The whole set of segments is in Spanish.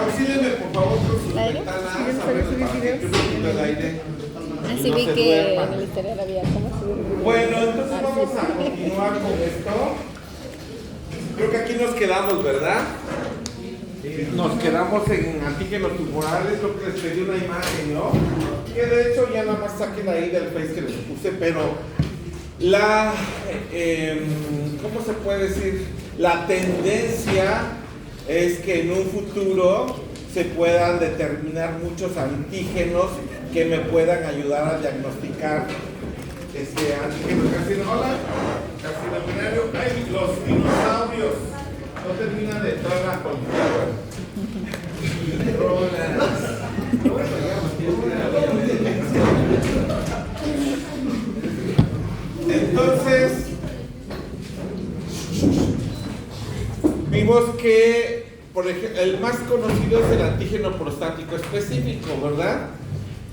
Auxílienme por favor con sus ¿Aire? ventanas, ¿Sí, a ver, subir para que videos? entre un poquito de aire. Así y no vi se que duerman. en el historial había cómo subir videos. Bueno, entonces Ah, vamos sí. a continuar con esto. Creo que aquí nos quedamos, ¿verdad? Nos quedamos en antígenos tumorales, creo que les pedí una imagen, ¿no? Que de hecho ya nada más saquen ahí del Face que les puse, pero la, ¿cómo se puede decir? La tendencia es que en un futuro se puedan determinar muchos antígenos que me puedan ayudar a diagnosticar antígenos carcinoma. Hola, carcinominario. Ay, los dinosaurios no terminan de entrar a cualquier. Entonces, vimos que, por ejemplo, el más conocido es el antígeno prostático específico, ¿verdad?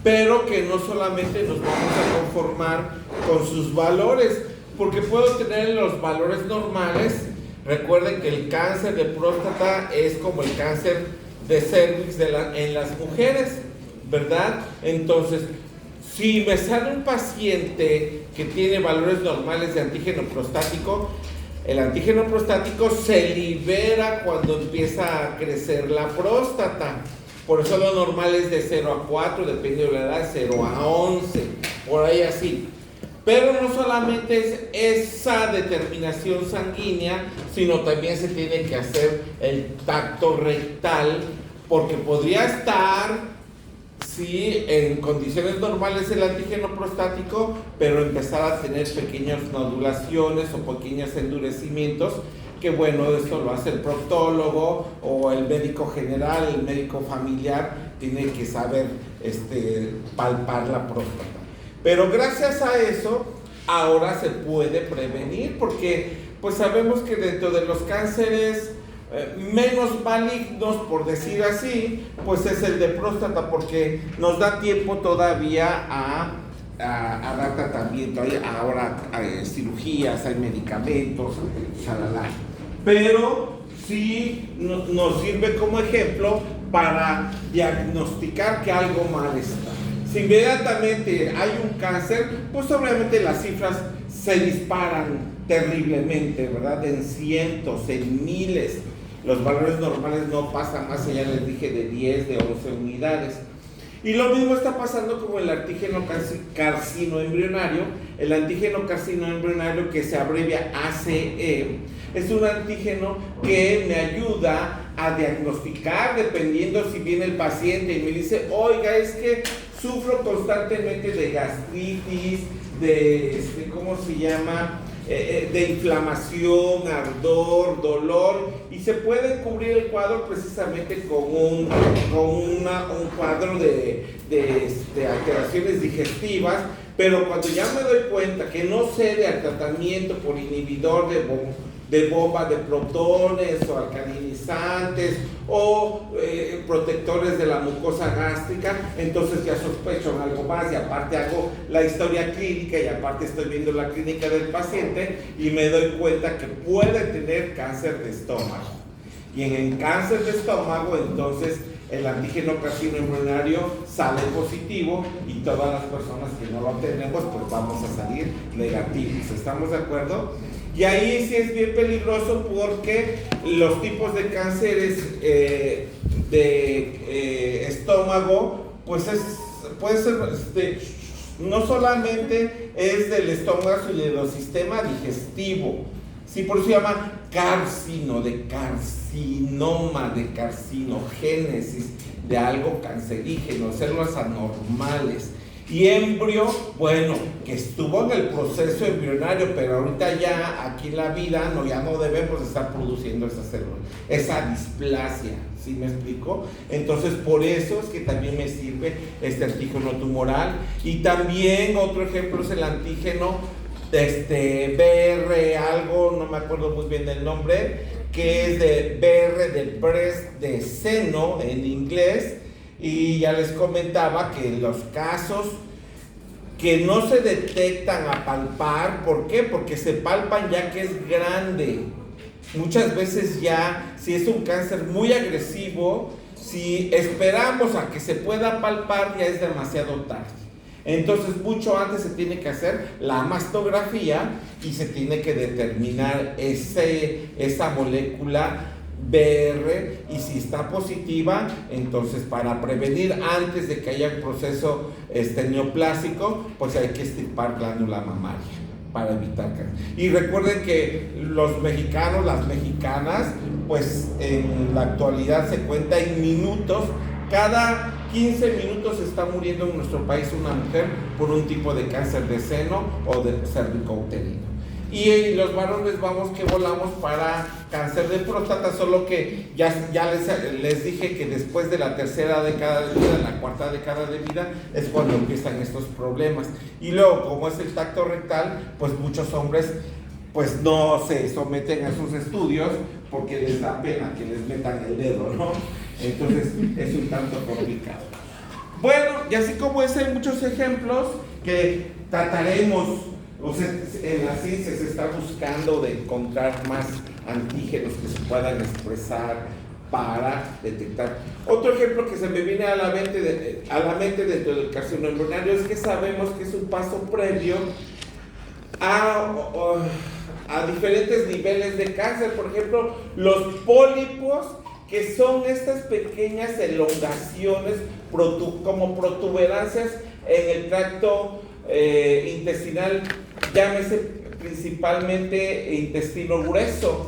Pero que no solamente nos vamos a conformar con sus valores, porque puedo tener los valores normales. Recuerden que el cáncer de próstata es como el cáncer de cervix en las mujeres, ¿verdad? Entonces, si me sale un paciente que tiene valores normales de antígeno prostático, el antígeno prostático se libera cuando empieza a crecer la próstata. Por eso lo normal es de 0 a 4, depende de la edad, 0 a 11, por ahí así. Pero no solamente es esa determinación sanguínea, sino también se tiene que hacer el tacto rectal, porque podría estar, sí, en condiciones normales el antígeno prostático, pero empezar a tener pequeñas nodulaciones o pequeños endurecimientos, que bueno, esto lo hace el proctólogo o el médico general, el médico familiar, tiene que saber palpar la próstata. Pero gracias a eso, ahora se puede prevenir, porque pues sabemos que dentro de los cánceres menos malignos, por decir así, pues es el de próstata, porque nos da tiempo todavía a dar tratamiento. Ahora hay cirugías, hay medicamentos, shalala. Pero sí nos sirve como ejemplo para diagnosticar que algo mal está. Si inmediatamente hay un cáncer, pues obviamente las cifras se disparan terriblemente, ¿verdad? En cientos, en miles. Los valores normales no pasan más allá, les dije, de 10, de 11 unidades. Y lo mismo está pasando con el antígeno carcinoembrionario. El antígeno carcinoembrionario, que se abrevia ACE, es un antígeno que me ayuda a diagnosticar, dependiendo si viene el paciente y me dice, oiga, es que sufro constantemente de gastritis, ¿cómo se llama? De inflamación, ardor, dolor, y se puede cubrir el cuadro precisamente con un cuadro de alteraciones digestivas. Pero cuando ya me doy cuenta que no cede al tratamiento por inhibidor de bomba de protones o alcalinizantes o protectores de la mucosa gástrica, entonces ya sospecho en algo más, y aparte hago la historia clínica y aparte estoy viendo la clínica del paciente y me doy cuenta que puede tener cáncer de estómago. Y en el cáncer de estómago, entonces el antígeno carcinoembrionario sale positivo, y todas las personas que no lo tenemos, pues vamos a salir negativos. ¿Estamos de acuerdo? Y ahí sí es bien peligroso, porque los tipos de cánceres de estómago, pues puede ser, no solamente es del estómago, sino del sistema digestivo. Sí, por eso se llama carcino, de carcinoma, de carcinogénesis, de algo cancerígeno, células anormales. Y embrio, bueno, que estuvo en el proceso embrionario, pero ahorita ya aquí en la vida ya no debemos estar produciendo esas células, esa displasia, ¿sí me explico? Entonces por eso es que también me sirve este antígeno tumoral. Y también otro ejemplo es el antígeno BR algo, no me acuerdo muy bien del nombre, que es de BR de breast, de seno en inglés. Y ya les comentaba que en los casos que no se detectan a palpar, ¿por qué? Porque se palpan ya que es grande. Muchas veces ya, si es un cáncer muy agresivo, Si esperamos a que se pueda palpar, ya es demasiado tarde. Entonces, mucho antes se tiene que hacer la mastografía y se tiene que determinar esa molécula BR, y si está positiva, entonces para prevenir antes de que haya un proceso neoplásico, pues hay que extirpar glándula mamaria para evitar cáncer. Y recuerden que los mexicanos, las mexicanas, pues en la actualidad se cuenta en minutos. Cada 15 minutos está muriendo en nuestro país una mujer por un tipo de cáncer de seno o de cervicouterino. Y los varones vamos que volamos para cáncer de próstata, solo que ya les dije que después de la tercera década de vida, la cuarta década de vida, es cuando empiezan estos problemas. Y luego, como es el tacto rectal, pues muchos hombres pues no se someten a esos estudios porque les da pena que les metan el dedo, ¿no? Entonces es un tanto complicado. Bueno, y así como ese, hay muchos ejemplos que trataremos. O sea, en la ciencia se está buscando de encontrar más antígenos que se puedan expresar para detectar. Otro ejemplo que se me viene a la mente dentro del carcinoma embrionario es que sabemos que es un paso previo a diferentes niveles de cáncer. Por ejemplo, los pólipos, que son estas pequeñas elongaciones como protuberancias en el tracto intestinal, llámese principalmente intestino grueso.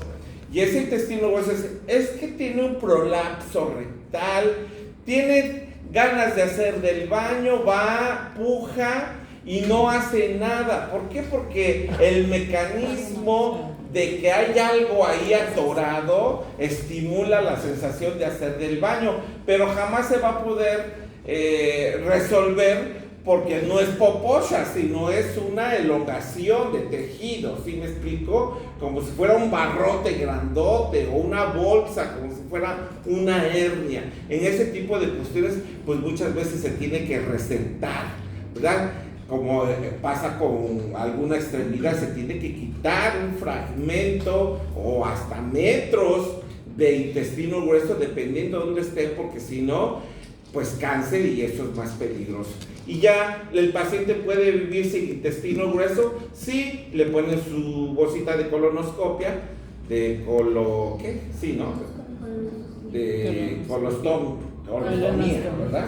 Y ese intestino grueso es que tiene un prolapso rectal, tiene ganas de hacer del baño, va, puja y no hace nada. ¿Por qué? Porque el mecanismo de que hay algo ahí atorado estimula la sensación de hacer del baño, pero jamás se va a poder resolver, porque no es popocha, sino es una elongación de tejido, ¿sí me explico? Como si fuera un barrote grandote o una bolsa, como si fuera una hernia. En ese tipo de cuestiones, pues muchas veces se tiene que resentar, ¿verdad? Como pasa con alguna extremidad, se tiene que quitar un fragmento o hasta metros de intestino grueso, dependiendo de dónde esté, porque si no, pues cáncer, y eso es más peligroso. Y ya el paciente puede vivir sin intestino grueso, sí, le ponen su bolsita de colonoscopia, de ¿qué? Sí, ¿no? De colostomía, ¿verdad?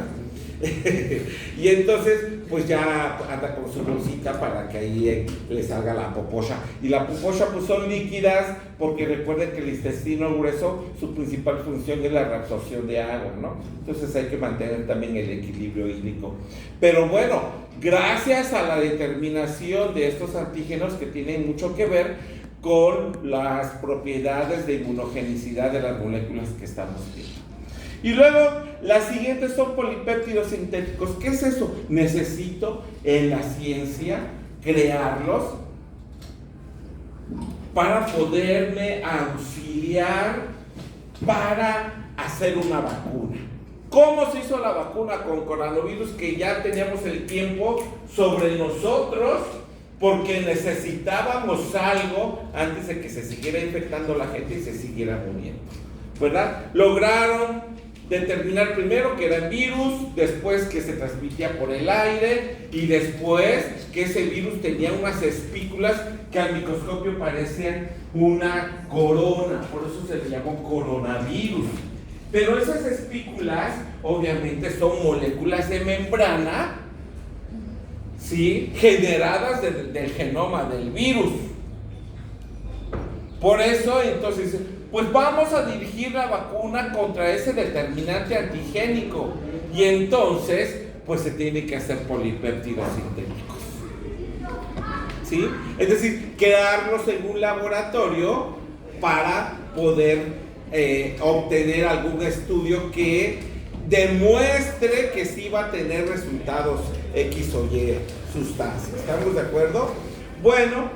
Y entonces, pues ya anda con su bolsita para que ahí le salga la popocha. Y la popocha pues son líquidas, porque recuerden que el intestino grueso, su principal función es la reabsorción de agua, ¿no? Entonces hay que mantener también el equilibrio hídrico. Pero bueno, gracias a la determinación de estos antígenos, que tienen mucho que ver con las propiedades de inmunogenicidad de las moléculas que estamos viendo. Y luego, las siguientes son polipéptidos sintéticos. ¿Qué es eso? Necesito en la ciencia crearlos para poderme auxiliar para hacer una vacuna. ¿Cómo se hizo la vacuna con coronavirus? Que ya teníamos el tiempo sobre nosotros, porque necesitábamos algo antes de que se siguiera infectando la gente y se siguiera muriendo, ¿verdad? Lograron determinar primero que era virus, después que se transmitía por el aire, y después que ese virus tenía unas espículas que al microscopio parecían una corona, por eso se le llamó coronavirus. Pero esas espículas obviamente son moléculas de membrana, ¿sí?, generadas del genoma del virus. Por eso entonces, pues vamos a dirigir la vacuna contra ese determinante antigénico, y entonces pues se tiene que hacer polipéptidos sintéticos, ¿sí? Es decir, crearlos en un laboratorio para poder obtener algún estudio que demuestre que sí va a tener resultados X o Y sustancias. ¿Estamos de acuerdo? Bueno,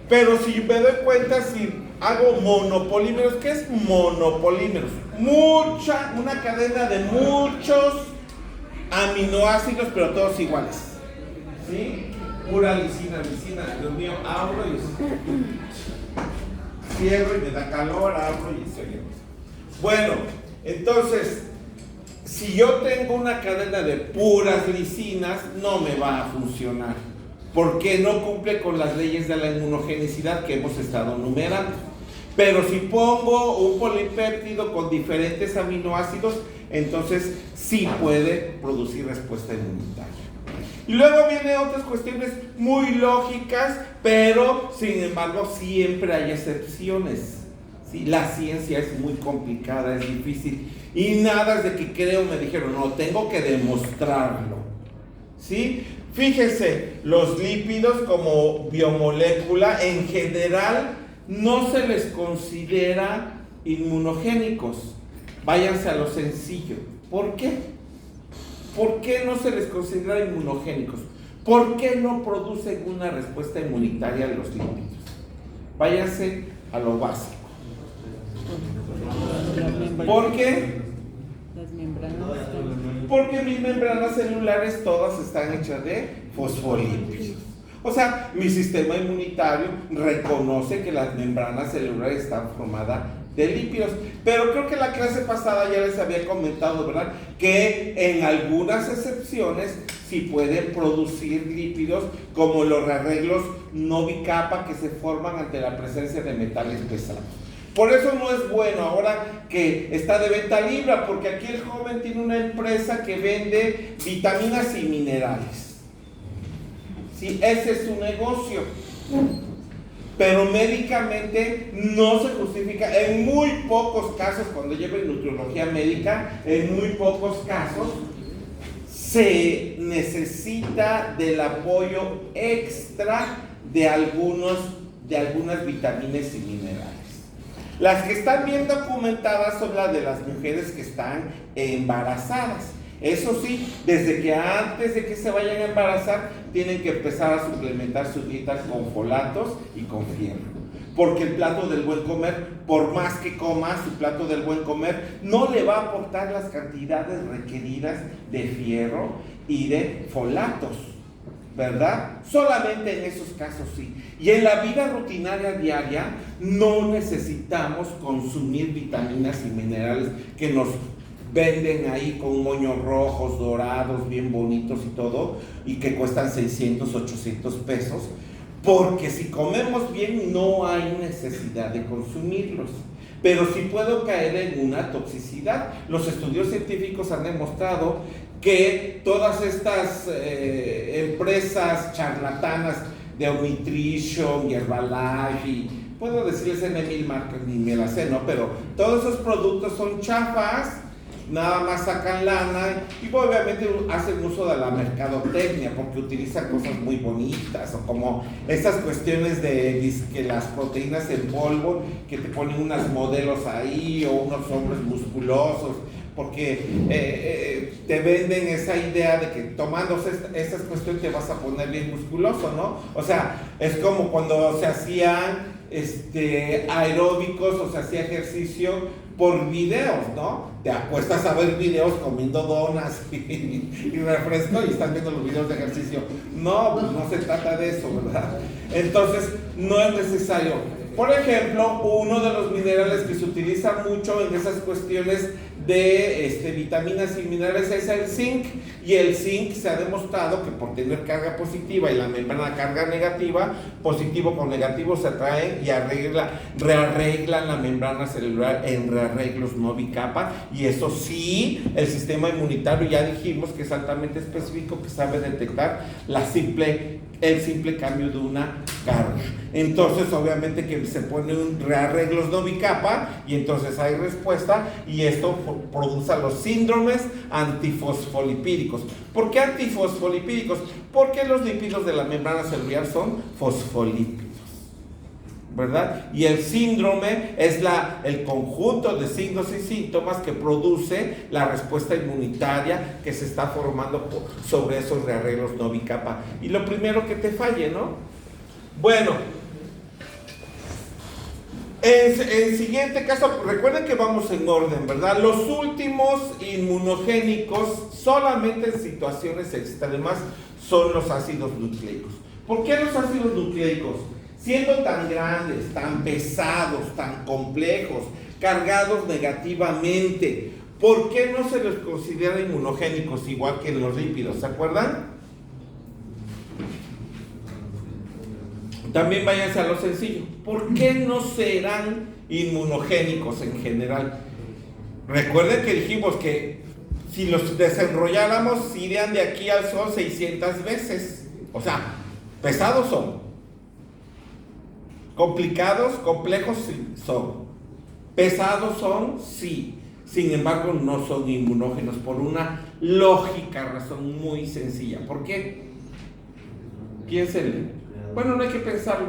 pero si me doy cuenta, si hago monopolímeros, ¿qué es monopolímeros? Una cadena de muchos aminoácidos, pero todos iguales, ¿sí? Pura lisina, Dios mío, abro y cierro y me da calor, abro y se oye. Bueno, entonces, Si yo tengo una cadena de puras lisinas, no me va a funcionar, porque no cumple con las leyes de la inmunogenicidad que hemos estado numerando. Pero si pongo un polipéptido con diferentes aminoácidos, entonces sí puede producir respuesta inmunitaria. Y luego vienen otras cuestiones muy lógicas, pero sin embargo siempre hay excepciones. ¿Sí? La ciencia es muy complicada, es difícil. Y nada de que creo, me dijeron, no, tengo que demostrarlo. ¿Sí? Fíjense, los lípidos como biomolécula en general no se les considera inmunogénicos. Váyanse a lo sencillo. ¿Por qué? ¿Por qué no se les considera inmunogénicos? ¿Por qué no producen una respuesta inmunitaria a los lípidos? Váyanse a lo básico. ¿Por qué? Las membranas. Porque mis membranas celulares todas están hechas de fosfolípidos. O sea, mi sistema inmunitario reconoce que las membranas celulares están formadas de lípidos. Pero creo que la clase pasada ya les había comentado, ¿verdad? Que en algunas excepciones sí pueden producir lípidos, como los rearreglos no bicapa que se forman ante la presencia de metales pesados. Por eso no es bueno ahora que está de venta libre, porque aquí el joven tiene una empresa que vende vitaminas y minerales. Sí, ese es su negocio. Pero médicamente no se justifica. En muy pocos casos, cuando lleven nutriología médica, en muy pocos casos se necesita del apoyo extra de algunas vitaminas y minerales. Las que están bien documentadas son las de las mujeres que están embarazadas. Eso sí, desde que antes de que se vayan a embarazar, tienen que empezar a suplementar sus dietas con folatos y con fierro. Porque el plato del buen comer, por más que coma su plato del buen comer, no le va a aportar las cantidades requeridas de fierro y de folatos, ¿verdad? Solamente en esos casos sí. Y en la vida rutinaria diaria no necesitamos consumir vitaminas y minerales que nos venden ahí con moños rojos, dorados, bien bonitos y todo, y que cuestan 600, 800 pesos, porque si comemos bien no hay necesidad de consumirlos. Pero sí puedo caer en una toxicidad. Los estudios científicos han demostrado que todas estas empresas charlatanas de Omnitrition y Herbalife, y puedo decirles N1000 marcas, ni me las sé, ¿no? Pero todos esos productos son chafas, nada más sacan lana y obviamente hacen uso de la mercadotecnia porque utilizan cosas muy bonitas, o como estas cuestiones de que las proteínas en polvo, que te ponen unos modelos ahí o unos hombres musculosos, porque te venden esa idea de que tomando estas cuestiones te vas a poner bien musculoso, ¿no? O sea, es como cuando se hacían aeróbicos o se hacía ejercicio por videos, ¿no? Te apuestas a ver videos comiendo donas y refresco y estás viendo los videos de ejercicio. No, pues no se trata de eso, ¿verdad? Entonces, no es necesario. Por ejemplo, uno de los minerales que se utiliza mucho en esas cuestiones de vitaminas y minerales es el zinc, y el zinc se ha demostrado que por tener carga positiva y la membrana carga negativa, positivo con negativo se atraen y rearreglan la membrana celular en rearreglos no bicapa, y eso sí, el sistema inmunitario ya dijimos que es altamente específico, que sabe detectar el simple cambio de una carga. Entonces obviamente que se pone un rearreglos no bicapa y entonces hay respuesta, y esto produce los síndromes antifosfolipídicos. ¿Por qué antifosfolipídicos? Porque los lípidos de la membrana celular son fosfolípidos, ¿verdad? Y el síndrome es el conjunto de signos y síntomas que produce la respuesta inmunitaria que se está formando sobre esos rearreglos no bicapa. Y lo primero que te falle, ¿no? Bueno, en siguiente caso, recuerden que vamos en orden, ¿verdad? Los últimos inmunogénicos, solamente en situaciones extremas, son los ácidos nucleicos. ¿Por qué los ácidos nucleicos? Siendo tan grandes, tan pesados, tan complejos, cargados negativamente, ¿Por qué no se los considera inmunogénicos igual que los lípidos? ¿Se acuerdan? También váyanse a lo sencillo. ¿Por qué no serán inmunogénicos en general? Recuerden que dijimos que si los desenrolláramos irían de aquí al sol 600 veces. O sea, pesados son. Complicados, complejos sí, son. Pesados son, sí. Sin embargo, no son inmunógenos por una lógica razón muy sencilla. ¿Por qué? Piénsenle. Bueno, no hay que pensarlo.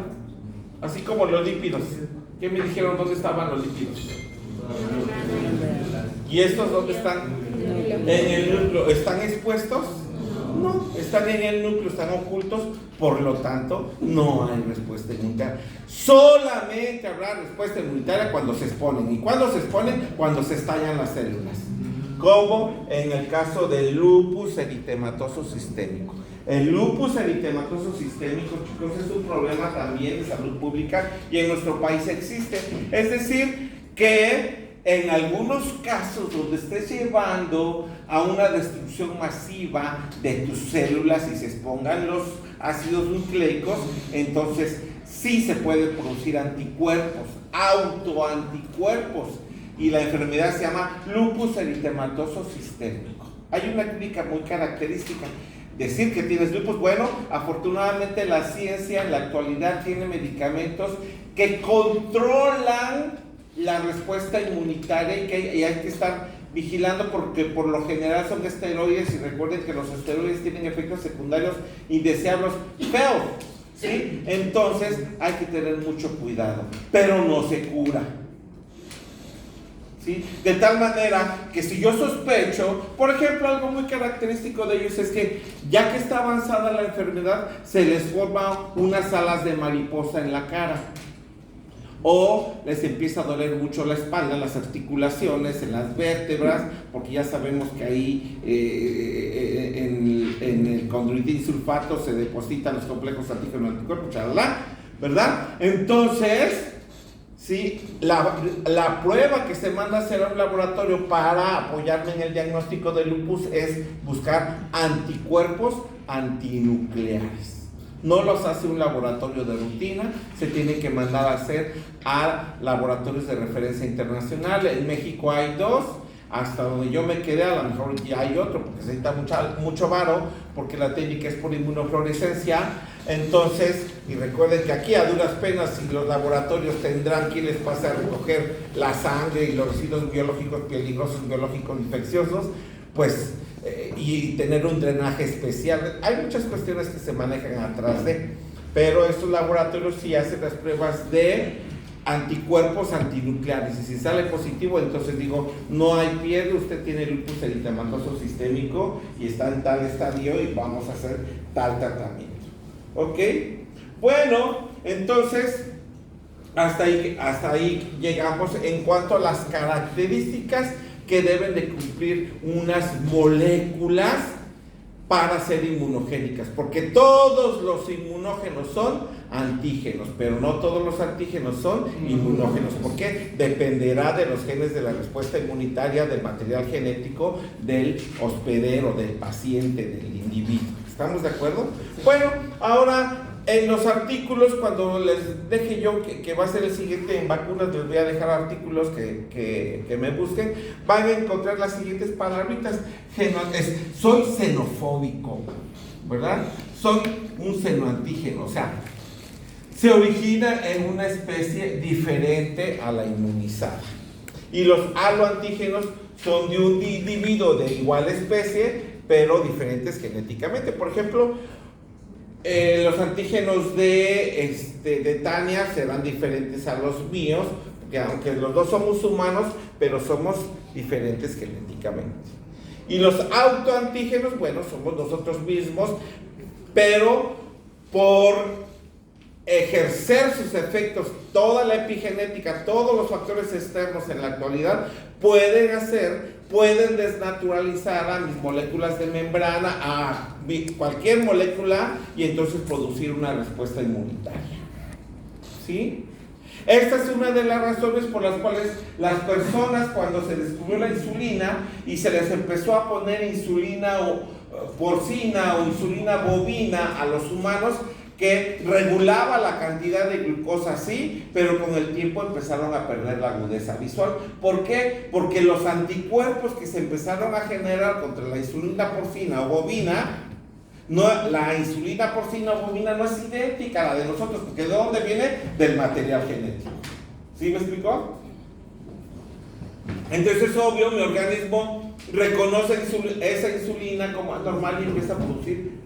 Así como los lípidos. ¿Qué me dijeron dónde estaban los lípidos? ¿Y estos dónde están? En el núcleo. ¿Están expuestos? No, están en el núcleo, están ocultos, por lo tanto, no hay respuesta inmunitaria. Solamente habrá respuesta inmunitaria cuando se exponen. ¿Y cuándo se exponen? Cuando se estallan las células. Como en el caso del lupus eritematoso sistémico. El lupus eritematoso sistémico, chicos, es un problema también de salud pública y en nuestro país existe. Es decir, que en algunos casos donde estés llevando a una destrucción masiva de tus células y se expongan los ácidos nucleicos, entonces sí se pueden producir anticuerpos, autoanticuerpos, y la enfermedad se llama lupus eritematoso sistémico. Hay una clínica muy característica. Decir que tienes lupus, bueno, afortunadamente la ciencia en la actualidad tiene medicamentos que controlan la respuesta inmunitaria y hay que estar vigilando porque por lo general son esteroides y recuerden que los esteroides tienen efectos secundarios indeseables feos, ¿sí? Entonces hay que tener mucho cuidado, pero no se cura, ¿sí? De tal manera que si yo sospecho, por ejemplo, algo muy característico de ellos es que ya que está avanzada la enfermedad, se les forma unas alas de mariposa en la cara. O les empieza a doler mucho la espalda, las articulaciones, en las vértebras, porque ya sabemos que ahí en el condroitin sulfato se depositan los complejos antígeno-anticuerpo, ¿verdad? Entonces, sí, la prueba que se manda a hacer a un laboratorio para apoyarme en el diagnóstico de lupus es buscar anticuerpos antinucleares. No los hace un laboratorio de rutina, se tiene que mandar a hacer a laboratorios de referencia internacional. En México hay 2, hasta donde yo me quedé, a lo mejor ya hay otro, porque se necesita mucho varo, porque la técnica es por inmunofluorescencia. Entonces, y recuerden que aquí a duras penas, si los laboratorios tendrán quien les pase a recoger la sangre y los residuos biológicos peligrosos, biológicos infecciosos, pues y tener un drenaje especial. Hay muchas cuestiones que se manejan atrás de, pero estos laboratorios sí hacen las pruebas de anticuerpos antinucleares y si sale positivo, entonces digo, no hay pierde, usted tiene lupus eritematoso sistémico y está en tal estadio y vamos a hacer tal tratamiento. ¿Ok? Bueno, entonces hasta ahí llegamos en cuanto a las características que deben de cumplir unas moléculas para ser inmunogénicas, porque todos los inmunógenos son antígenos, pero no todos los antígenos son inmunógenos. ¿Por qué? Dependerá de los genes de la respuesta inmunitaria, del material genético del hospedero, del paciente, del individuo. ¿Estamos de acuerdo? Bueno, ahora en los artículos, cuando les deje yo que va a ser el siguiente en vacunas, les voy a dejar artículos que me busquen, van a encontrar las siguientes palabritas. Soy xenofóbico, ¿verdad? Soy un xenoantígeno, o sea, se origina en una especie diferente a la inmunizada. Y los aloantígenos son de un individuo de igual especie, pero diferentes genéticamente. Por ejemplo, los antígenos de Tania serán diferentes a los míos, porque aunque los dos somos humanos, pero somos diferentes genéticamente. Y los autoantígenos, bueno, somos nosotros mismos, pero por ejercer sus efectos, toda la epigenética, todos los factores externos en la actualidad pueden desnaturalizar a mis moléculas de membrana, a cualquier molécula, y entonces producir una respuesta inmunitaria. ¿Sí? Esta es una de las razones por las cuales las personas, cuando se descubrió la insulina y se les empezó a poner insulina porcina o insulina bovina a los humanos, que regulaba la cantidad de glucosa, sí, pero con el tiempo empezaron a perder la agudeza visual. ¿Por qué? Porque los anticuerpos que se empezaron a generar contra la insulina porcina o bovina, la insulina porcina o bovina no es idéntica a la de nosotros, porque ¿de dónde viene? Del material genético. ¿Sí me explicó? Entonces es obvio, mi organismo reconoce esa insulina como anormal y empieza a producir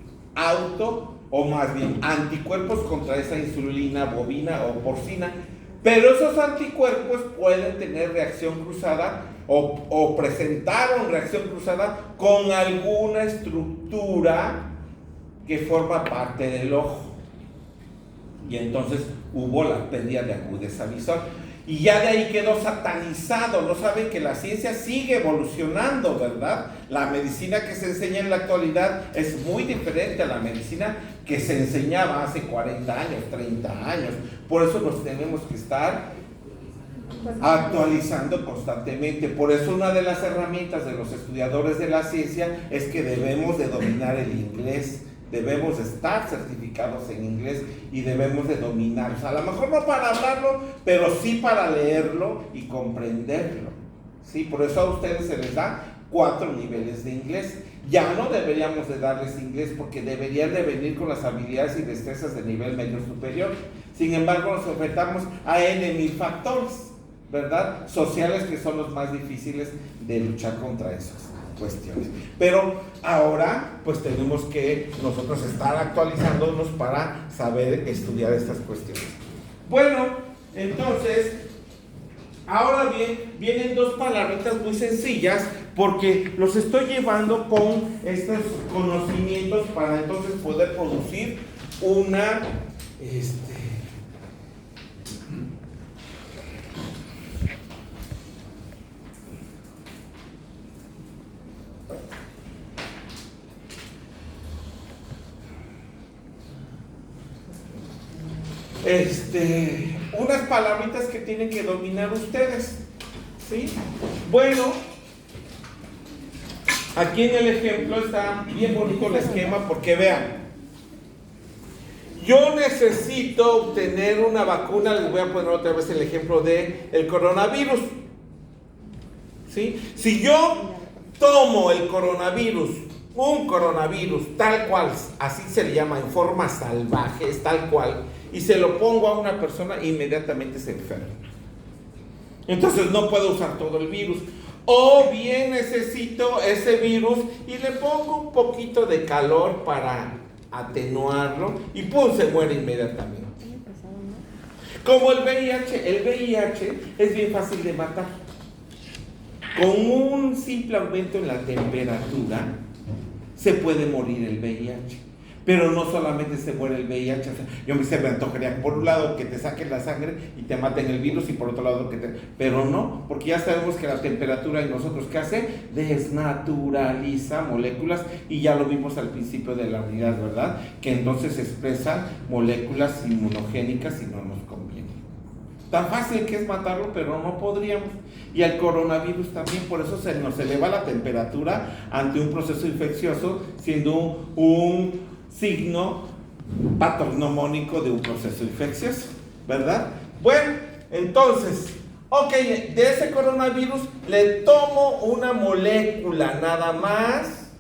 o más bien anticuerpos contra esa insulina bovina o porcina, pero esos anticuerpos pueden tener reacción cruzada o presentaron reacción cruzada con alguna estructura que forma parte del ojo, y entonces hubo la pérdida de agudeza visual. Y ya de ahí quedó satanizado. No saben que la ciencia sigue evolucionando, ¿verdad? La medicina que se enseña en la actualidad es muy diferente a la medicina que se enseñaba hace 40 años, 30 años. Por eso nos tenemos que estar actualizando constantemente. Por eso una de las herramientas de los estudiadores de la ciencia es que debemos de dominar el inglés. Debemos estar certificados en inglés y debemos de dominar, o sea, a lo mejor no para hablarlo, pero sí para leerlo y comprenderlo. ¿Sí? Por eso a ustedes se les da 4 niveles de inglés. Ya no deberíamos de darles inglés porque deberían de venir con las habilidades y destrezas de nivel medio superior. Sin embargo, nos enfrentamos a N mil factores, ¿verdad? Sociales, que son los más difíciles de luchar contra esas cuestiones. Pero ahora pues tenemos que nosotros estar actualizándonos para saber estudiar estas cuestiones. Bueno, entonces ahora bien, vienen 2 palabritas muy sencillas porque los estoy llevando con estos conocimientos para entonces poder producir una unas palabritas que tienen que dominar ustedes, ¿sí? Bueno, aquí en el ejemplo está bien bonito el esquema porque vean, yo necesito obtener una vacuna. Les voy a poner otra vez el ejemplo del coronavirus, ¿sí? Si yo tomo el coronavirus, un coronavirus tal cual, así se le llama, en forma salvaje, es tal cual, y se lo pongo a una persona, inmediatamente se enferma. Entonces no puedo usar todo el virus. O bien necesito ese virus y le pongo un poquito de calor para atenuarlo y ¡pum!, se muere inmediatamente. Como el VIH es bien fácil de matar. Con un simple aumento en la temperatura se puede morir el VIH. Pero no solamente se muere el VIH, o sea, se me antojaría por un lado que te saquen la sangre y te maten el virus, y por otro lado pero no, porque ya sabemos que la temperatura en nosotros, ¿qué hace? Desnaturaliza moléculas, y ya lo vimos al principio de la unidad, ¿verdad? Que entonces expresa moléculas inmunogénicas y no nos conviene. Tan fácil que es matarlo, pero no podríamos. Y al coronavirus también, por eso se nos eleva la temperatura ante un proceso infeccioso, siendo un signo patognomónico de un proceso infeccioso, ¿verdad? Bueno, entonces, ok, de ese coronavirus le tomo una molécula nada más,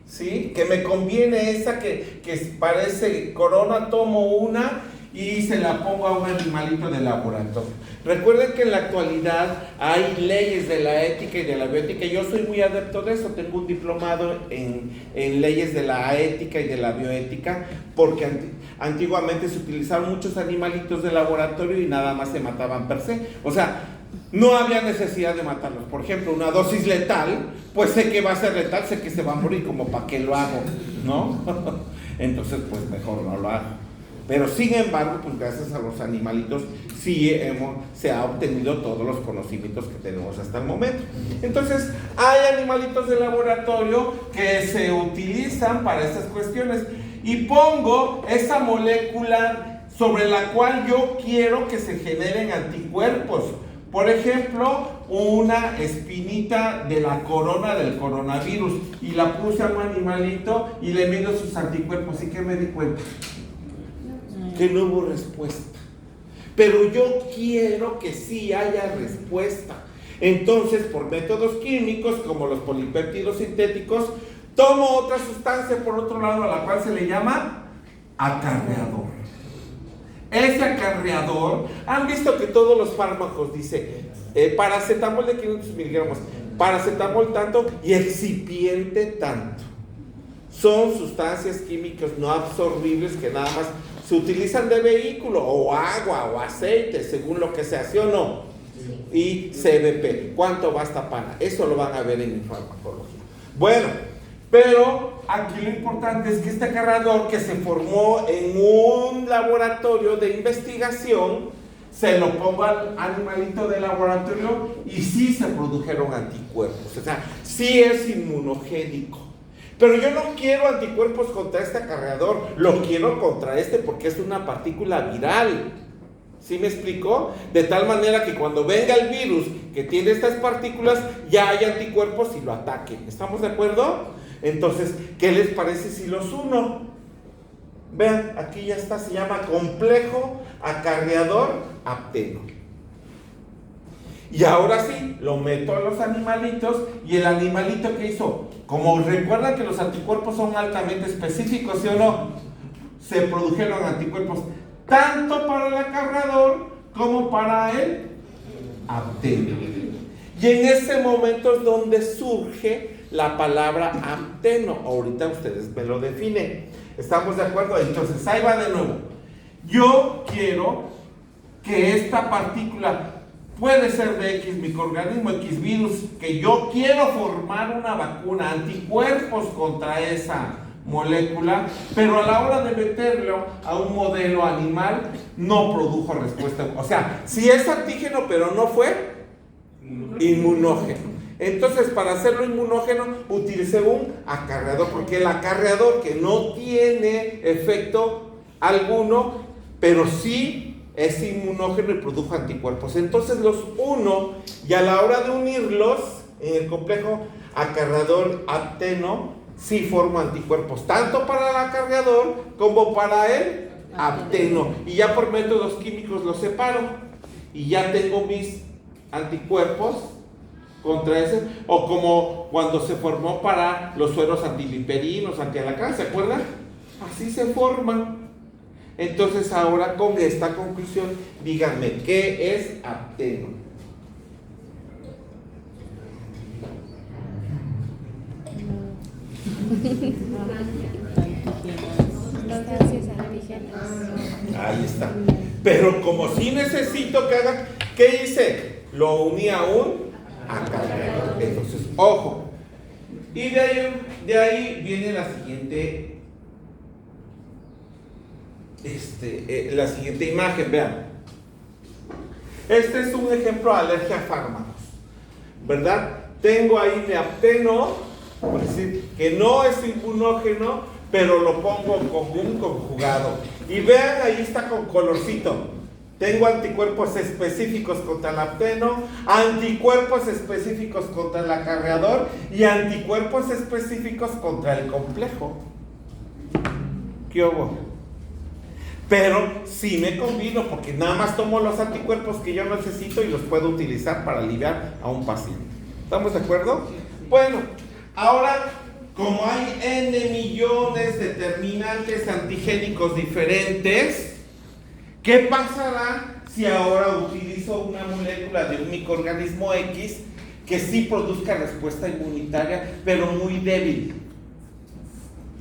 ¿sí? Que me conviene esa que parece corona, tomo una y se la pongo a un animalito de laboratorio. Recuerden que en la actualidad hay leyes de la ética y de la bioética. Yo soy muy adepto de eso, tengo un diplomado en leyes de la ética y de la bioética, porque antiguamente se utilizaban muchos animalitos de laboratorio y nada más se mataban per se. O sea, no había necesidad de matarlos. Por ejemplo, una dosis letal, pues sé que va a ser letal, sé que se va a morir, como para qué lo hago, ¿no? Entonces, pues mejor no lo hago. Pero sin embargo, pues gracias a los animalitos sí se ha obtenido todos los conocimientos que tenemos hasta el momento. Entonces, hay animalitos de laboratorio que se utilizan para estas cuestiones. Y pongo esa molécula sobre la cual yo quiero que se generen anticuerpos. Por ejemplo, una espinita de la corona del coronavirus y la puse a un animalito y le mido sus anticuerpos. ¿Y qué me di cuenta? Que no hubo respuesta. Pero yo quiero que sí haya respuesta. Entonces, por métodos químicos como los polipéptidos sintéticos, tomo otra sustancia por otro lado a la cual se le llama acarreador. Ese acarreador, han visto que todos los fármacos dice paracetamol de 500 miligramos, paracetamol tanto y excipiente tanto. Son sustancias químicas no absorbibles que nada más se utilizan de vehículo, o agua, o aceite, según lo que sea, ¿sí o no? Y CBP, ¿cuánto basta para? Eso lo van a ver en farmacología. Bueno, pero aquí lo importante es que este acarreador que se formó en un laboratorio de investigación, se lo pongo al animalito del laboratorio y sí se produjeron anticuerpos, o sea, sí es inmunogénico. Pero yo no quiero anticuerpos contra este acarreador, lo quiero contra este porque es una partícula viral. ¿Sí me explico? De tal manera que cuando venga el virus que tiene estas partículas, ya hay anticuerpos y lo ataquen. ¿Estamos de acuerdo? Entonces, ¿qué les parece si los uno? Vean, aquí ya está, se llama complejo acarreador apteno. Y ahora sí, lo meto a los animalitos y el animalito que hizo, como recuerdan que los anticuerpos son altamente específicos, ¿sí o no? Se produjeron anticuerpos tanto para el acarreador como para el apteno. Y en ese momento es donde surge la palabra apteno. Ahorita ustedes me lo definen. ¿Estamos de acuerdo? Entonces, ahí va de nuevo. Yo quiero que esta partícula puede ser de X microorganismo, X virus, que yo quiero formar una vacuna, anticuerpos contra esa molécula, pero a la hora de meterlo a un modelo animal, no produjo respuesta. O sea, sí es antígeno, pero no fue inmunógeno. Entonces, para hacerlo inmunógeno, utilicé un acarreador, porque el acarreador que no tiene efecto alguno, pero sí es inmunógeno y produjo anticuerpos. Entonces los uno, y a la hora de unirlos en el complejo acarreador apteno, sí formo anticuerpos, tanto para el acarreador como para el apteno. Y ya por métodos químicos los separo, y ya tengo mis anticuerpos contra ese, o como cuando se formó para los sueros antiviperinos, antialacrán, ¿se acuerdan? Así se forman. Entonces ahora con esta conclusión, díganme, ¿qué es apteno? Ahí está. Pero como sí necesito que hagan, ¿qué hice? Lo uní a un acarreador. Entonces, ojo. Y de ahí viene la siguiente la siguiente imagen, vean. Este es un ejemplo de alergia a fármacos, ¿verdad? Tengo ahí mi apteno, por decir que no es inmunógeno, pero lo pongo como un conjugado. Y vean, ahí está con colorcito. Tengo anticuerpos específicos contra el apteno, anticuerpos específicos contra el acarreador y anticuerpos específicos contra el complejo. ¿Qué hubo? Pero sí me combino, porque nada más tomo los anticuerpos que yo necesito y los puedo utilizar para aliviar a un paciente. ¿Estamos de acuerdo? Bueno, ahora, como hay N millones de determinantes antigénicos diferentes, ¿qué pasará si ahora utilizo una molécula de un microorganismo X que sí produzca respuesta inmunitaria, pero muy débil?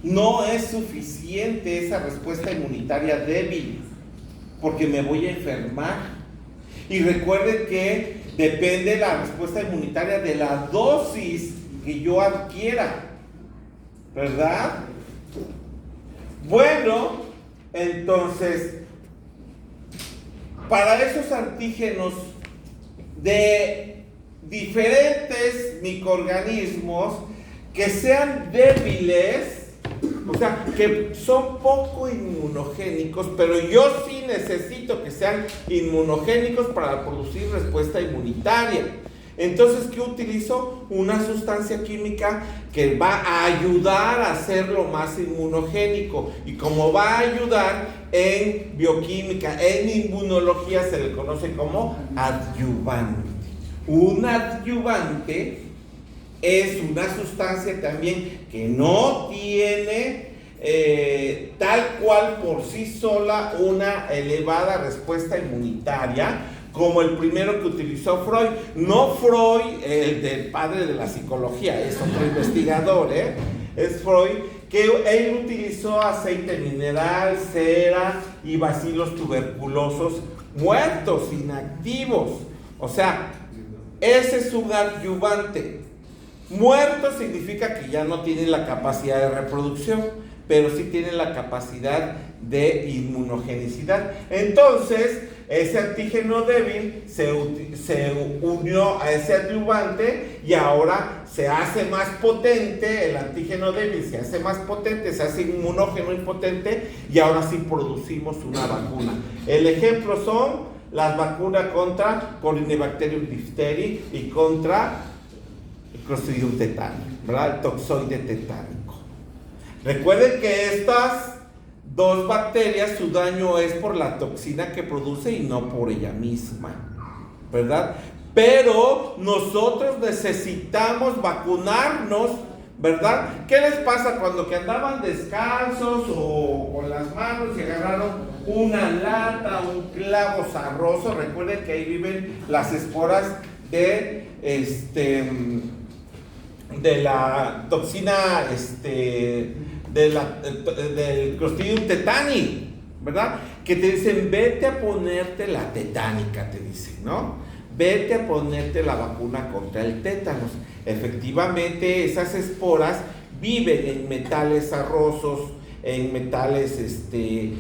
No es suficiente esa respuesta inmunitaria débil, porque me voy a enfermar. Y recuerden que depende la respuesta inmunitaria de la dosis que yo adquiera, ¿verdad? Bueno, entonces, para esos antígenos de diferentes microorganismos que sean débiles, O sea, que son poco inmunogénicos, pero yo sí necesito que sean inmunogénicos para producir respuesta inmunitaria. Entonces, ¿qué utilizo? Una sustancia química que va a ayudar a hacerlo más inmunogénico. Y como va a ayudar en bioquímica, en inmunología, se le conoce como adyuvante. Un adyuvante es una sustancia también que no tiene tal cual por sí sola una elevada respuesta inmunitaria, como el primero que utilizó Freud. No Freud, el del padre de la psicología, es otro investigador, es Freud, que él utilizó aceite mineral, cera y bacilos tuberculosos muertos, inactivos. O sea, ese es un adyuvante. Muerto significa que ya no tiene la capacidad de reproducción, pero sí tiene la capacidad de inmunogenicidad. Entonces, ese antígeno débil se unió a ese adyuvante y ahora se hace más potente. El antígeno débil se hace más potente, se hace inmunógeno impotente y ahora sí producimos una vacuna. El ejemplo son las vacunas contra Corynebacterium diphtheriae y contra Clostridium tetani, ¿verdad? El toxoide tetánico. Recuerden que estas dos bacterias, su daño es por la toxina que produce y no por ella misma, ¿verdad? Pero nosotros necesitamos vacunarnos, ¿verdad? ¿Qué les pasa cuando que andaban descalzos o con las manos y agarraron una lata, un clavo sarroso? Recuerden que ahí viven las esporas de la toxina del Clostridium tetani, ¿verdad? Que te dicen, vete a ponerte la tetánica, te dicen, ¿no? Vete a ponerte la vacuna contra el tétanos. Efectivamente, esas esporas viven en metales arrosos, en metales de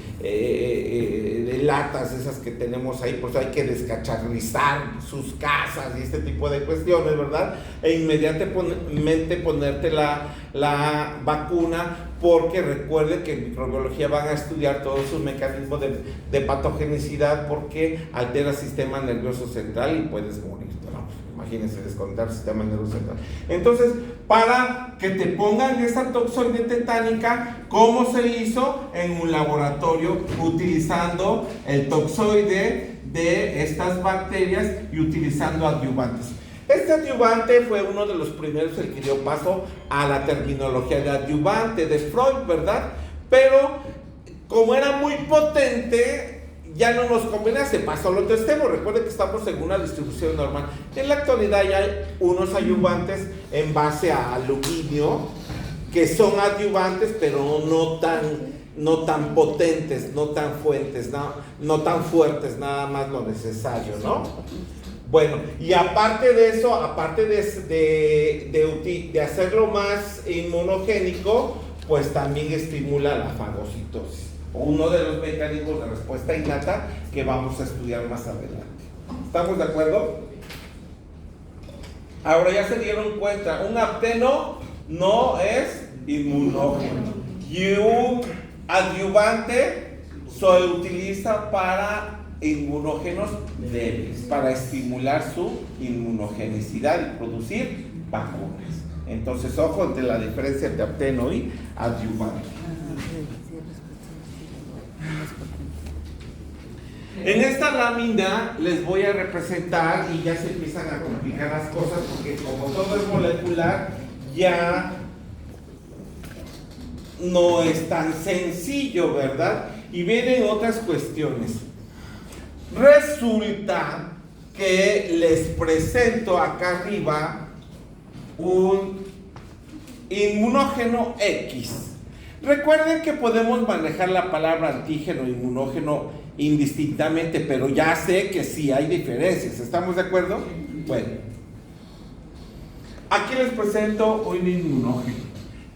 latas, esas que tenemos ahí, pues hay que descacharrizar sus casas y este tipo de cuestiones, ¿verdad? E inmediatamente ponerte la vacuna, porque recuerden que en microbiología van a estudiar todos sus mecanismos de patogenicidad, porque altera el sistema nervioso central y puedes morir, ¿no? Imagínense, desconectar el sistema nervioso central. Entonces, para que te pongan esa toxoide tetánica, ¿cómo se hizo? En un laboratorio, utilizando el toxoide de estas bacterias y utilizando adyuvantes. Este adyuvante fue uno de los primeros, el que dio paso a la terminología de adyuvante de Freud, ¿verdad? Pero como era muy potente, ya no nos convenía, se pasó al otro extremo. Recuerden que estamos en una distribución normal. En la actualidad ya hay unos adyuvantes en base a aluminio, que son adyuvantes, pero no tan potentes, no tan no tan fuertes, nada más lo necesario, ¿no? Bueno, y aparte de eso, aparte de hacerlo más inmunogénico, pues también estimula la fagocitosis, uno de los mecanismos de respuesta innata que vamos a estudiar más adelante. ¿Estamos de acuerdo? Ahora ya se dieron cuenta, un apteno no es inmunógeno y un adyuvante se utiliza para inmunógenos débiles, para estimular su inmunogenicidad y producir vacunas. Entonces, ojo entre la diferencia entre apteno y adyuvante. En esta lámina les voy a representar, y ya se empiezan a complicar las cosas, porque como todo es molecular, ya no es tan sencillo, ¿verdad? Y vienen otras cuestiones. Resulta que les presento acá arriba un inmunógeno X. Recuerden que podemos manejar la palabra antígeno e inmunógeno indistintamente, pero ya sé que sí hay diferencias. ¿Estamos de acuerdo? Bueno, aquí les presento un inmunógeno.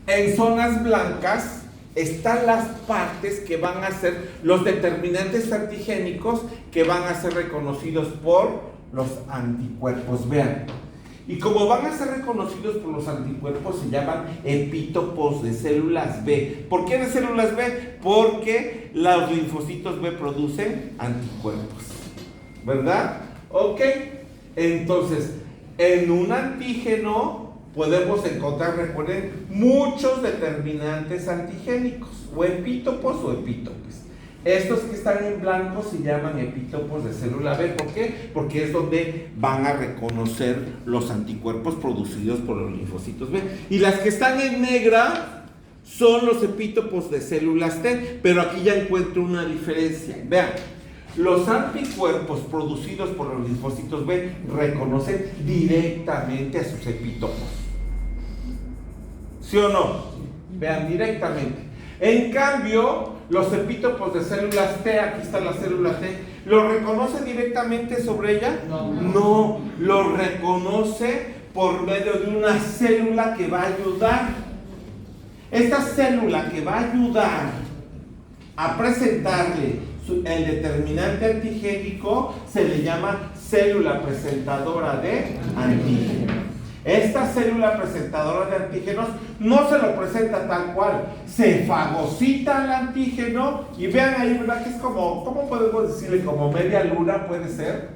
En zonas blancas están las partes que van a ser los determinantes antigénicos que van a ser reconocidos por los anticuerpos. Vean, Y como van a ser reconocidos por los anticuerpos, se llaman epítopos de células B. ¿Por qué de células B? Porque los linfocitos B producen anticuerpos, ¿verdad? Ok, entonces, en un antígeno podemos encontrar, recuerden, muchos determinantes antigénicos, o epítopos o epítopes. Estos que están en blanco se llaman epítopos de célula B. ¿Por qué? Porque es donde van a reconocer los anticuerpos producidos por los linfocitos B. Y las que están en negra son los epítopos de células T. Pero aquí ya encuentro una diferencia. Vean, los anticuerpos producidos por los linfocitos B reconocen directamente a sus epítopos. ¿Sí o no? Vean, directamente. En cambio, los epítopos de células T, aquí está la célula T, ¿lo reconoce directamente sobre ella? No, lo reconoce por medio de una célula que va a ayudar. Esta célula que va a ayudar a presentarle el determinante antigénico se le llama célula presentadora de antígeno. Esta célula presentadora de antígenos no se lo presenta tal cual, se fagocita al antígeno y vean ahí, ¿verdad? Que es como, ¿cómo podemos decirle? Como media luna, ¿puede ser?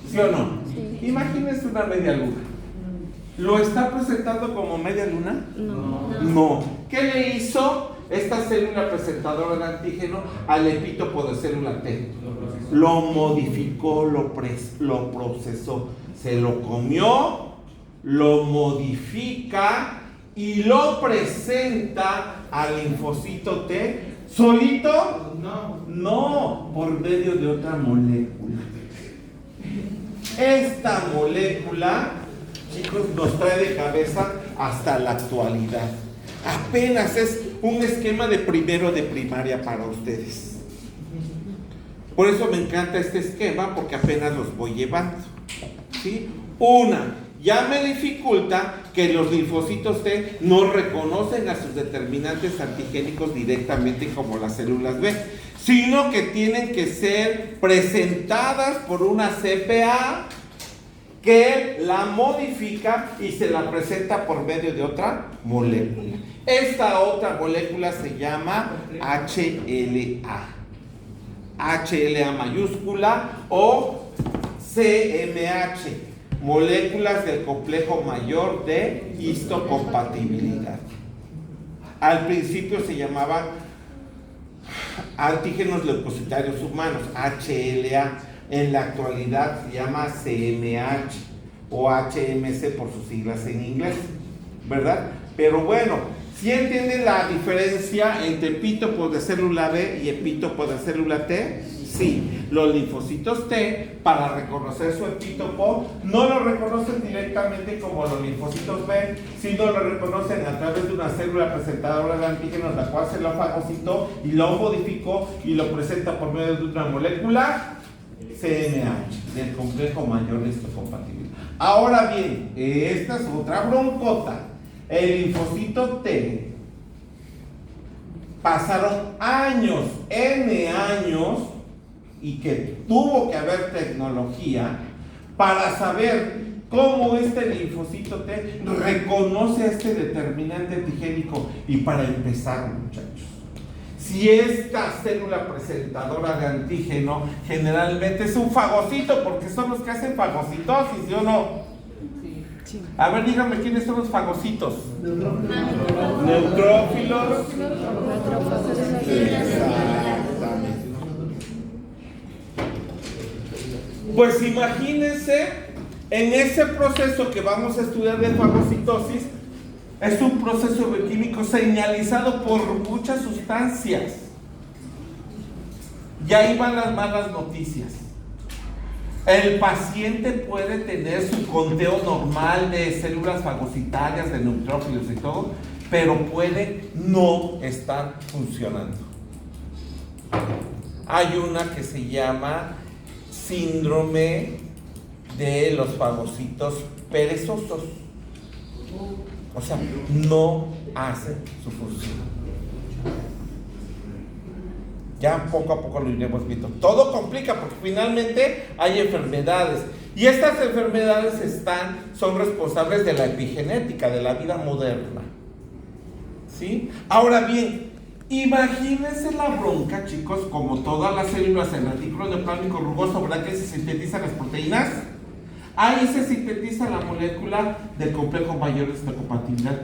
¿Sí o no? Sí. Imagínense una media luna. ¿Lo está presentando como media luna? No. ¿Qué le hizo esta célula presentadora de antígeno al epítopo de célula T? Lo modificó, lo procesó, se lo comió, lo modifica y lo presenta al linfocito T. ¿Solito? No, por medio de otra molécula. Esta molécula, chicos, nos trae de cabeza hasta la actualidad. Apenas es un esquema de primero de primaria para ustedes. Por eso me encanta este esquema, porque apenas los voy llevando. ¿Sí? Ya me dificulta que los linfocitos T no reconocen a sus determinantes antigénicos directamente como las células B, sino que tienen que ser presentadas por una CPA que la modifica y se la presenta por medio de otra molécula. Esta otra molécula se llama HLA. HLA mayúscula o CMH. Moléculas del complejo mayor de histocompatibilidad. Al principio se llamaban antígenos leucocitarios humanos, HLA. En la actualidad se llama CMH o HMC por sus siglas en inglés, ¿verdad? Pero bueno, ¿sí entienden la diferencia entre epítopos de célula B y epítopos de célula T? Sí, los linfocitos T, para reconocer su epítopo, no lo reconocen directamente como los linfocitos B, sino lo reconocen a través de una célula presentadora de antígenos, la cual se lo fagocitó y lo modificó y lo presenta por medio de una molécula CMH, del complejo mayor de histocompatibilidad. Ahora bien, esta es otra broncota. El linfocito T, pasaron años, N años, y que tuvo que haber tecnología para saber cómo este linfocito T reconoce a este determinante antigénico. Y para empezar, muchachos, si esta célula presentadora de antígeno generalmente es un fagocito, porque son los que hacen fagocitosis, ¿sí o no? Sí. A ver, díganme, ¿quiénes son los fagocitos? Neutrófilos. Exactamente. Pues imagínense, en ese proceso que vamos a estudiar de fagocitosis, es un proceso bioquímico señalizado por muchas sustancias. Y ahí van las malas noticias. El paciente puede tener su conteo normal de células fagocitarias, de neutrófilos y todo, pero puede no estar funcionando. Hay una que se llama síndrome de los fagocitos perezosos. O sea, no hace su función. Ya poco a poco lo iremos viendo. Todo complica porque finalmente hay enfermedades. Y estas enfermedades son responsables de la epigenética, de la vida moderna. ¿Sí? Ahora bien, imagínense la bronca, chicos, como todas las células en el retículo endoplasmático rugoso, ¿verdad que se sintetizan las proteínas? Ahí se sintetiza la molécula del complejo mayor de histocompatibilidad.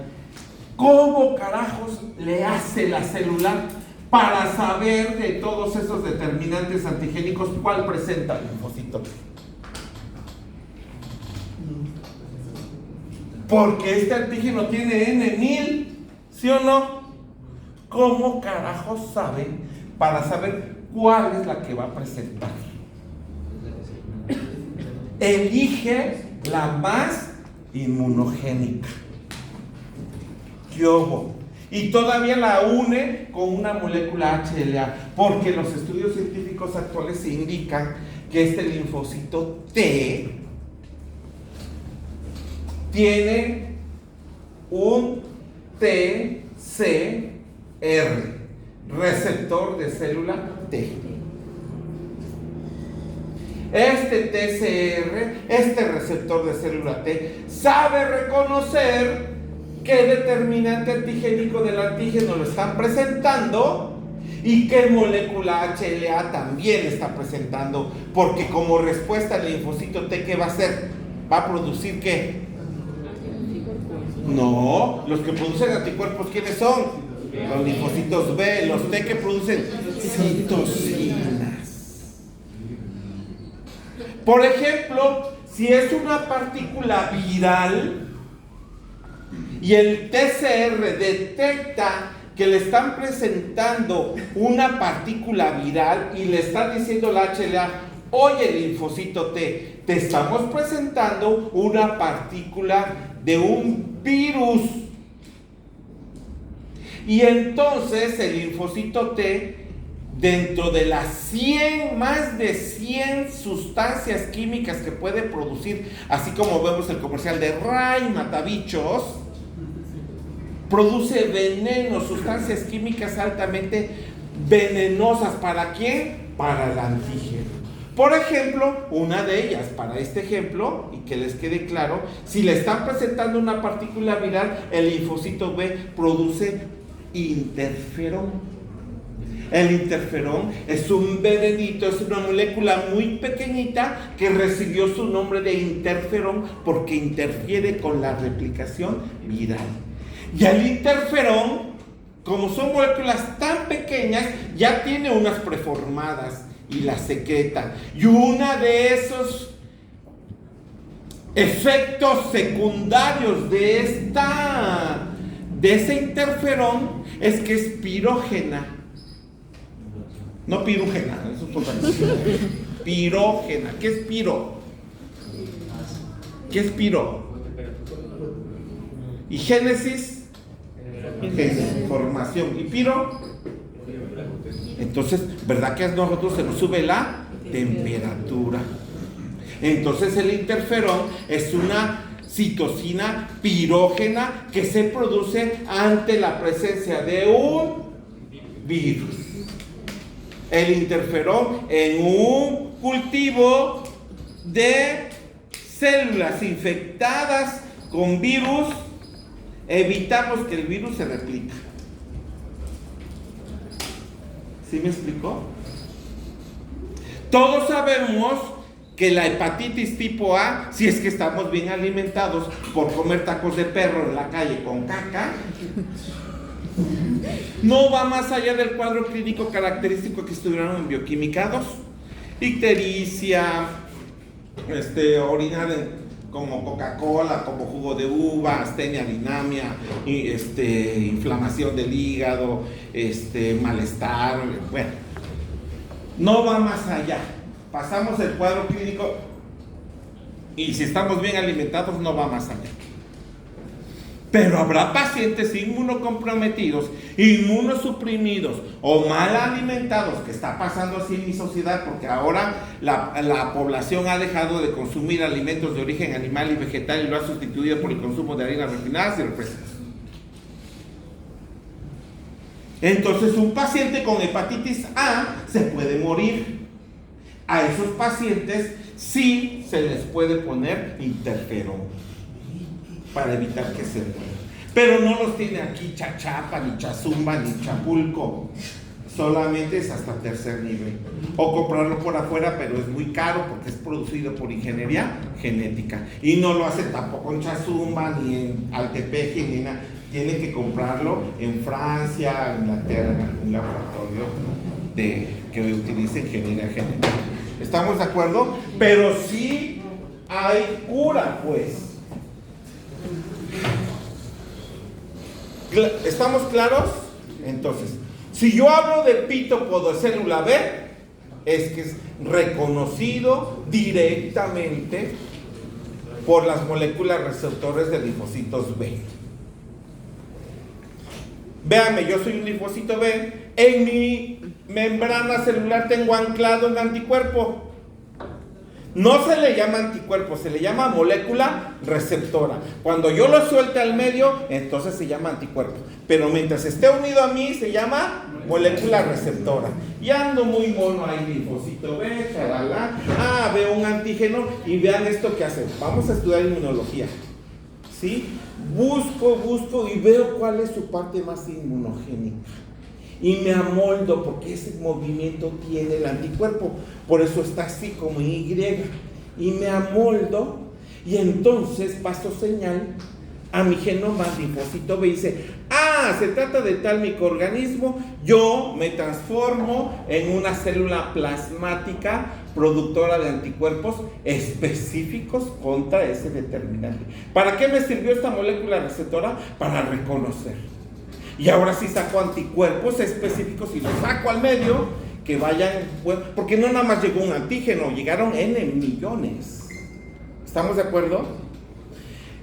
¿Cómo carajos le hace la célula para saber de todos esos determinantes antigénicos cuál presenta el linfocito? Porque este antígeno tiene N1000, ¿sí o no? ¿Cómo carajos saben para saber cuál es la que va a presentar? Elige la más inmunogénica. ¿Qué hubo? Y todavía la une con una molécula HLA, porque los estudios científicos actuales indican que este linfocito T tiene un TCR, receptor de célula T. Este TCR, este receptor de célula T, sabe reconocer qué determinante antigénico del antígeno lo están presentando y qué molécula HLA también está presentando, porque como respuesta al linfocito T, ¿qué va a hacer? ¿Va a producir qué? No, los que producen anticuerpos, ¿quiénes son? Los linfocitos B, los T que producen citocinas. Por ejemplo, si es una partícula viral y el TCR detecta que le están presentando una partícula viral y le está diciendo la HLA, oye linfocito T, te estamos presentando una partícula de un virus. Y entonces el linfocito T, dentro de las más de 100 sustancias químicas que puede producir, así como vemos el comercial de Ray Matabichos, produce veneno, sustancias químicas altamente venenosas. ¿Para quién? Para el antígeno. Por ejemplo, una de ellas, para este ejemplo, y que les quede claro, si le están presentando una partícula viral, el linfocito B produce interferón. El interferón es un venenito, es una molécula muy pequeñita que recibió su nombre de interferón porque interfiere con la replicación viral. Y el interferón, como son moléculas tan pequeñas, ya tiene unas preformadas y las secreta. Y uno de esos efectos secundarios de ese interferón es que es pirógena. No pirúgena, eso es otra cosa. Pirógena. ¿Qué es piro? ¿Qué es piro? Y génesis, formación. ¿Y piro? Entonces, ¿verdad que a nosotros se nos sube la temperatura? Entonces el interferón es una citocina pirógena que se produce ante la presencia de un virus. El interferón en un cultivo de células infectadas con virus, evitamos que el virus se replique. ¿Sí me explicó? Todos sabemos que la hepatitis tipo A, si es que estamos bien alimentados por comer tacos de perro en la calle con caca, no va más allá del cuadro clínico característico que estudiaron en bioquímica 2. Ictericia, orinar como Coca-Cola, como jugo de uva, astenia, dinamia, inflamación del hígado, malestar, bueno, no va más allá. Pasamos el cuadro clínico y si estamos bien alimentados no va más allá. Pero habrá pacientes inmunocomprometidos, inmunosuprimidos o mal alimentados, que está pasando así en mi sociedad, porque ahora la población ha dejado de consumir alimentos de origen animal y vegetal y lo ha sustituido por el consumo de harinas refinadas y refrescos. Entonces un paciente con hepatitis A se puede morir. A esos pacientes sí se les puede poner interferón para evitar que se mueran. Pero no los tiene aquí Chachapa, ni Chazumba, ni Chapulco. Solamente es hasta tercer nivel. O comprarlo por afuera, pero es muy caro porque es producido por ingeniería genética. Y no lo hace tampoco en Chazumba, ni en Altepeji, ni nada. Tienen que comprarlo en Francia, en Inglaterra, en algún laboratorio que utilice ingeniería genética. ¿Estamos de acuerdo? Pero sí hay cura, pues. ¿Estamos claros? Entonces, si yo hablo de epítopo de célula B, es que es reconocido directamente por las moléculas receptores de linfocitos B. Véanme, yo soy un linfocito B, en mi membrana celular tengo anclado un anticuerpo. No se le llama anticuerpo, se le llama molécula receptora. Cuando yo lo suelte al medio, entonces se llama anticuerpo. Pero mientras esté unido a mí, se llama molécula receptora. Y ando muy mono ahí, linfocito B, charalá. Veo un antígeno y vean esto que hace. Vamos a estudiar inmunología. ¿Sí? Busco y veo cuál es su parte más inmunogénica. Y me amoldo porque ese movimiento tiene el anticuerpo. Por eso está así como Y. Y me amoldo y entonces paso señal a mi genoma linfocito B y dice, se trata de tal microorganismo, yo me transformo en una célula plasmática productora de anticuerpos específicos contra ese determinante. ¿Para qué me sirvió esta molécula receptora? Para reconocer. Y ahora sí saco anticuerpos específicos y los saco al medio, que vayan, porque no nada más llegó un antígeno, llegaron N millones. ¿Estamos de acuerdo?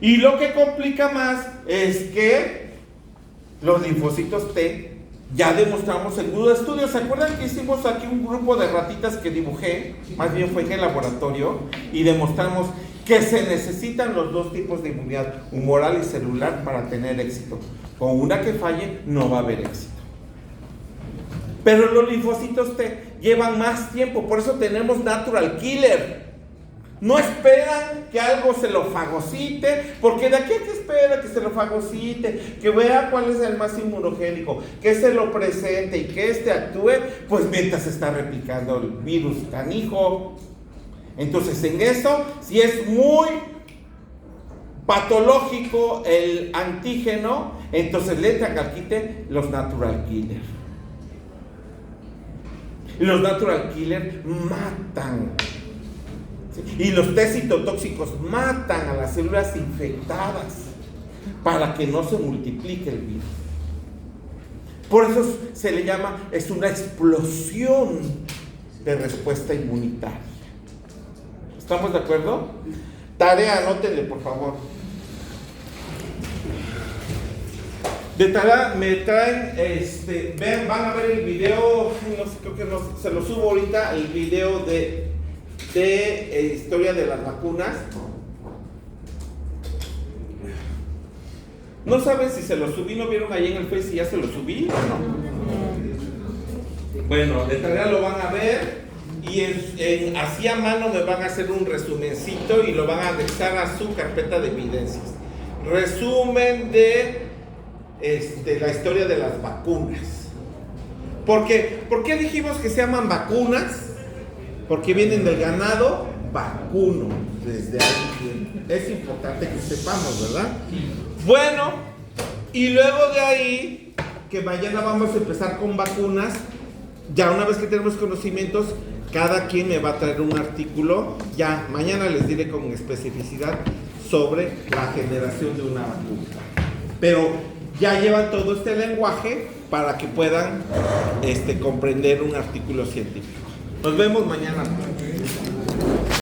Y lo que complica más es que los linfocitos T, ya demostramos en un estudio, ¿se acuerdan que hicimos aquí un grupo de ratitas que dibujé? Más bien fue en el laboratorio, y demostramos que se necesitan los dos tipos de inmunidad, humoral y celular, para tener éxito. Con una que falle, no va a haber éxito. Pero los linfocitos T llevan más tiempo, por eso tenemos natural killer. No esperan que algo se lo fagocite, porque de aquí a que espera que se lo fagocite, que vea cuál es el más inmunogénico, que se lo presente y que actúe, pues mientras se está replicando el virus canijo. Entonces en eso, si es muy patológico el antígeno, entonces le entran al quite los natural killer. Y los natural killer matan. Y los T citotóxicos matan a las células infectadas para que no se multiplique el virus. Por eso se le llama, es una explosión de respuesta inmunitaria. ¿Estamos de acuerdo? Tarea, anótenle por favor. De tarea me traen, ven, van a ver el video, no sé, creo que no, se lo subo ahorita, el video de historia de las vacunas. No saben si se lo subí, no vieron ahí en el Face si ya se lo subí o no. Bueno, de tarea lo van a ver y así a mano me van a hacer un resumencito y lo van a anexar a su carpeta de evidencias. Resumen de la historia de las vacunas. ¿Por qué dijimos que se llaman vacunas? Porque vienen del ganado vacuno. Desde ahí es importante que sepamos, ¿verdad? Bueno, y luego de ahí, que mañana vamos a empezar con vacunas. Ya una vez que tenemos conocimientos, cada quien me va a traer un artículo. Ya mañana les diré con especificidad sobre la generación de una vacuna. Pero ya llevan todo este lenguaje para que puedan comprender un artículo científico. Nos vemos mañana.